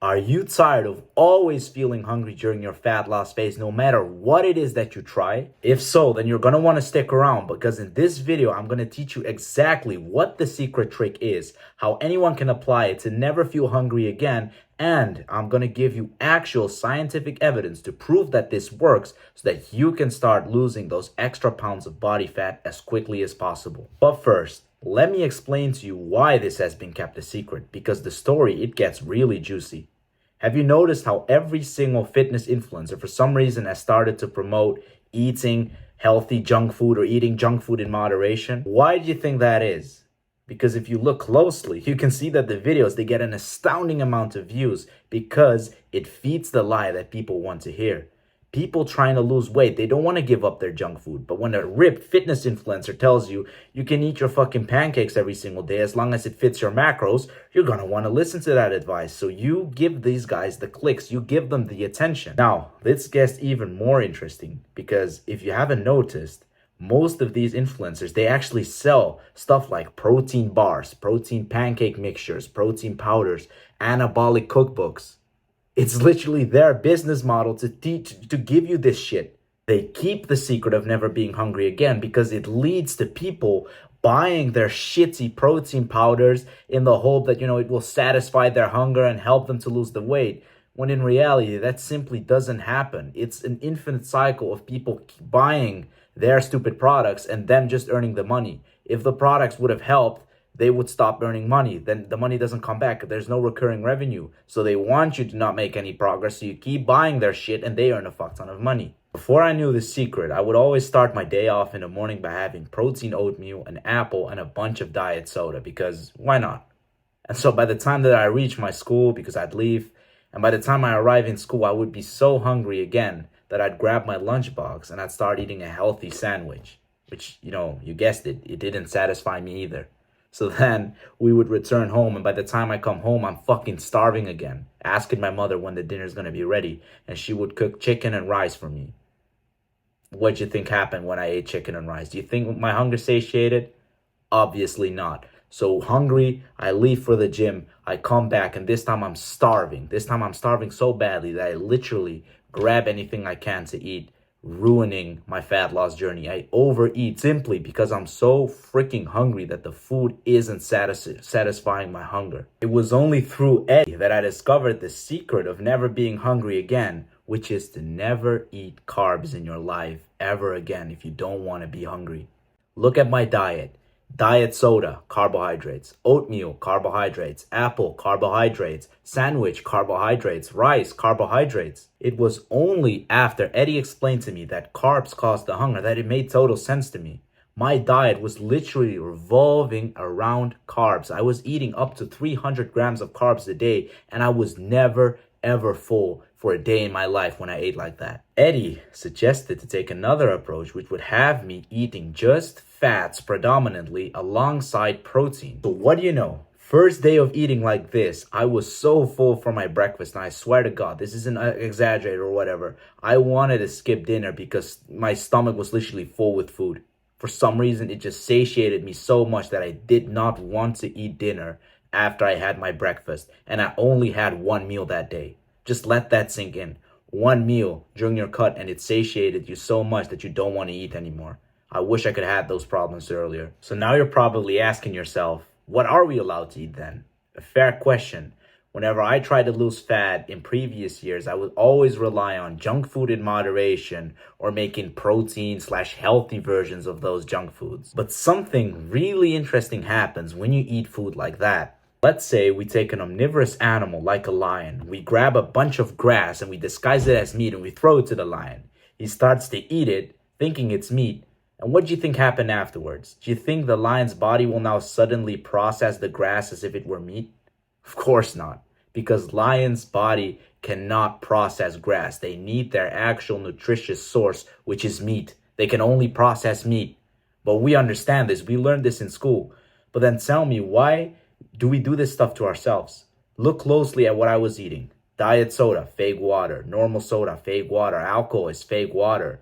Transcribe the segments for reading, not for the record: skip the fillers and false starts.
Are you tired of always feeling hungry during your fat loss phase, no matter what it is that you try? If so, then you're going to want to stick around because in this video, I'm going to teach you exactly what the secret trick is, how anyone can apply it to never feel hungry again, and I'm going to give you actual scientific evidence to prove that this works so that you can start losing those extra pounds of body fat as quickly as possible. But first, let me explain to you why this has been kept a secret, because the story, it gets really juicy. Have you noticed how every single fitness influencer for some reason has started to promote eating healthy junk food or eating junk food in moderation? Why do you think that is? Because if you look closely, you can see that the videos, they get an astounding amount of views because it feeds the lie that people want to hear. People trying to lose weight, they don't want to give up their junk food. But when a ripped fitness influencer tells you you can eat your fucking pancakes every single day as long as it fits your macros, you're going to want to listen to that advice. So you give these guys the clicks, you give them the attention. Now, this gets even more interesting because if you haven't noticed, most of these influencers, they actually sell stuff like protein bars, protein pancake mixtures, protein powders, anabolic cookbooks. It's literally their business model to give you this shit. They keep the secret of never being hungry again because it leads to people buying their shitty protein powders in the hope that, it will satisfy their hunger and help them to lose the weight. When in reality, that simply doesn't happen. It's an infinite cycle of people buying their stupid products and them just earning the money. If the products would have helped, they would stop earning money. Then the money doesn't come back. There's no recurring revenue. So they want you to not make any progress. So you keep buying their shit and they earn a fuck ton of money. Before I knew the secret, I would always start my day off in the morning by having protein oatmeal, an apple, and a bunch of diet soda because why not? And so by the time that I reached my school, because I'd leave, and by the time I arrive in school, I would be so hungry again that I'd grab my lunchbox and I'd start eating a healthy sandwich, which, you guessed it, it didn't satisfy me either. So then we would return home, and by the time I come home, I'm fucking starving again, asking my mother when the dinner's gonna be ready, and she would cook chicken and rice for me. What'd you think happened when I ate chicken and rice? Do you think my hunger satiated? Obviously not. So hungry, I leave for the gym, I come back, and this time I'm starving. This time I'm starving so badly that I literally grab anything I can to eat, ruining my fat loss journey. I overeat simply because I'm so freaking hungry that the food isn't satisfying my hunger. It was only through Eddie that I discovered the secret of never being hungry again, which is to never eat carbs in your life ever again if you don't want to be hungry. Look at my diet. Diet soda, carbohydrates. Oatmeal, carbohydrates. Apple, carbohydrates. Sandwich, carbohydrates. Rice, carbohydrates. It was only after Eddie explained to me that carbs caused the hunger that it made total sense to me. My diet was literally revolving around carbs. I was eating up to 300 grams of carbs a day, and I was never ever full for a day in my life when I ate like that. Eddie suggested to take another approach, which would have me eating just fats predominantly alongside protein. So what do you know? First day of eating like this, I was so full for my breakfast, and I swear to God, this isn't exaggerated or whatever. I wanted to skip dinner because my stomach was literally full with food. For some reason, it just satiated me so much that I did not want to eat dinner after I had my breakfast, and I only had one meal that day. Just let that sink in. One meal during your cut, and it satiated you so much that you don't want to eat anymore. I wish I could have had those problems earlier. So now you're probably asking yourself, what are we allowed to eat then? A fair question. Whenever I tried to lose fat in previous years, I would always rely on junk food in moderation or making protein/healthy versions of those junk foods. But something really interesting happens when you eat food like that. Let's say we take an omnivorous animal like a lion. We grab a bunch of grass and we disguise it as meat and we throw it to the lion. He starts to eat it, thinking it's meat. And what do you think happened afterwards? Do you think the lion's body will now suddenly process the grass as if it were meat? Of course not, because lion's body cannot process grass. They need their actual nutritious source, which is meat. They can only process meat. But we understand this. We learned this in school. But then tell me, why do we do this stuff to ourselves? Look closely at what I was eating. Diet soda, fake water. Normal soda, fake water. Alcohol is fake water.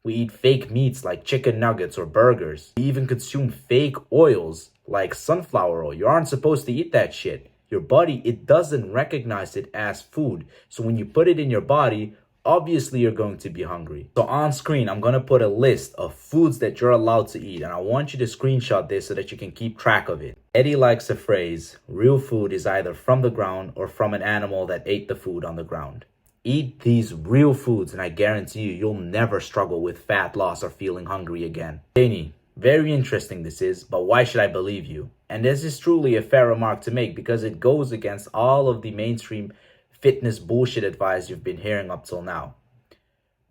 We eat fake meats like chicken nuggets or burgers. We even consume fake oils like sunflower oil. You aren't supposed to eat that shit. your body, it doesn't recognize it as food. So when you put it in your body, obviously you're going to be hungry. So on screen, I'm going to put a list of foods that you're allowed to eat. And I want you to screenshot this so that you can keep track of it. Eddie likes the phrase, real food is either from the ground or from an animal that ate the food on the ground. Eat these real foods and I guarantee you'll never struggle with fat loss or feeling hungry again. Danny, very interesting this is, but why should I believe you? And this is truly a fair remark to make because it goes against all of the mainstream fitness bullshit advice you've been hearing up till now.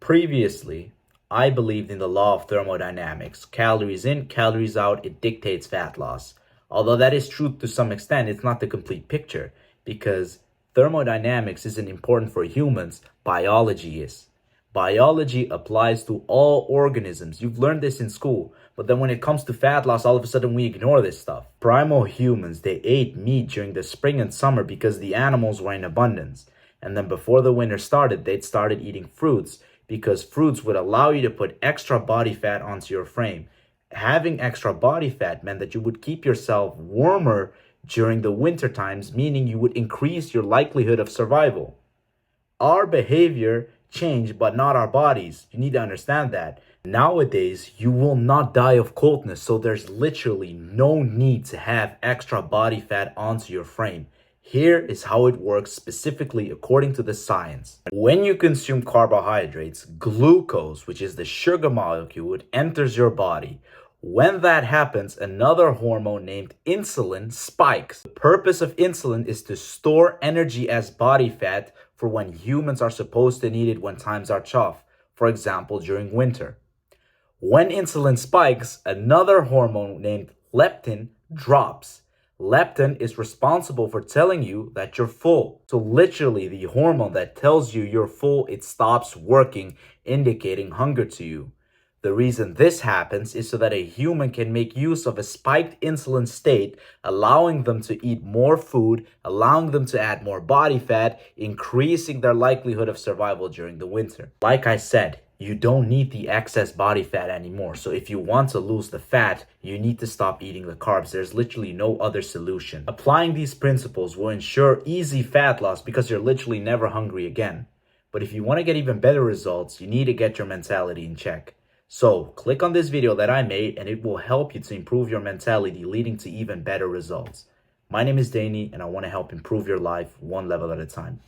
Previously, I believed in the law of thermodynamics. Calories in, calories out, it dictates fat loss. Although that is true to some extent, it's not the complete picture because thermodynamics isn't important for humans, biology is. Biology applies to all organisms. You've learned this in school. But then when it comes to fat loss, all of a sudden we ignore this stuff. Primal humans, they ate meat during the spring and summer because the animals were in abundance. And then before the winter started, they'd started eating fruits because fruits would allow you to put extra body fat onto your frame. Having extra body fat meant that you would keep yourself warmer during the winter times, meaning you would increase your likelihood of survival. Our behavior changed, but not our bodies. You need to understand that. Nowadays, you will not die of coldness, so there's literally no need to have extra body fat onto your frame. Here is how it works specifically according to the science. When you consume carbohydrates, glucose, which is the sugar molecule, enters your body. When that happens, another hormone named insulin spikes. The purpose of insulin is to store energy as body fat for when humans are supposed to need it when times are tough, for example, during winter. When insulin spikes, another hormone named leptin drops. Leptin is responsible for telling you that you're full. So literally the hormone that tells you you're full, it stops working, indicating hunger to you. The reason this happens is so that a human can make use of a spiked insulin state, allowing them to eat more food, allowing them to add more body fat, increasing their likelihood of survival during the winter. Like I said, you don't need the excess body fat anymore. So if you want to lose the fat, you need to stop eating the carbs. There's literally no other solution. Applying these principles will ensure easy fat loss because you're literally never hungry again. But if you want to get even better results, you need to get your mentality in check. So click on this video that I made and it will help you to improve your mentality, leading to even better results. My name is Danny and I want to help improve your life one level at a time.